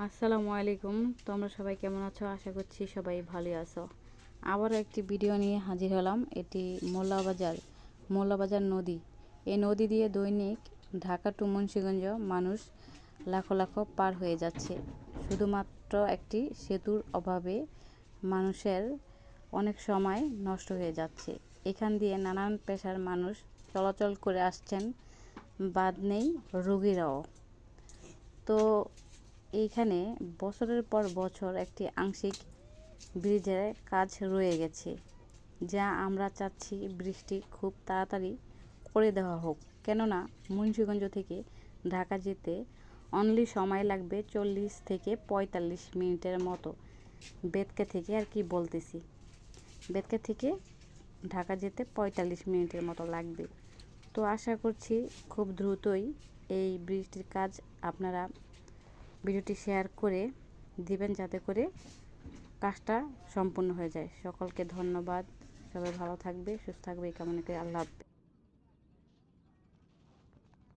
আসসালামু আলাইকুম। তোমরা সবাই কেমন আছো? আশা করছি সবাই ভালো আছো। আবারও একটি ভিডিও নিয়ে হাজির হলাম। এটি মোল্লাবাজার নদী। এই নদী দিয়ে দৈনিক ঢাকা টু মুন্সিগঞ্জ মানুষ লাখো লাখো পার হয়ে যাচ্ছে। শুধুমাত্র একটি সেতুর অভাবে মানুষের অনেক সময় নষ্ট হয়ে যাচ্ছে। এখান দিয়ে নানান পেশার মানুষ চলাচল করে আসছেন, বাদ নেই রোগীরাও। তো এইখানে বছরের পর বছর একটি আংশিক ব্রিজের কাজ রয়ে গেছে, যা আমরা চাচ্ছি বৃষ্টি খুব তাড়াতাড়ি করে দেওয়া হোক। কেননা মুন্সিগঞ্জ থেকে ঢাকা যেতে অনলি সময় লাগবে 40 থেকে 45 মিনিটের মতো। বেতকে থেকে আর কি বলতেছি, বেতকে থেকে ঢাকা যেতে 45 মিনিটের মতো লাগবে। তো আশা করছি খুব দ্রুতই এই ব্রিজটির কাজ আপনারা ভিডিওটি শেয়ার করে দিবেন, যাতে করে কাজটা সম্পূর্ণ হয়ে যায়। সকলকে ধন্যবাদ। সবাই ভালো থাকবে, সুস্থ থাকবে এই কামনা করে। আল্লাহ হাফেজ।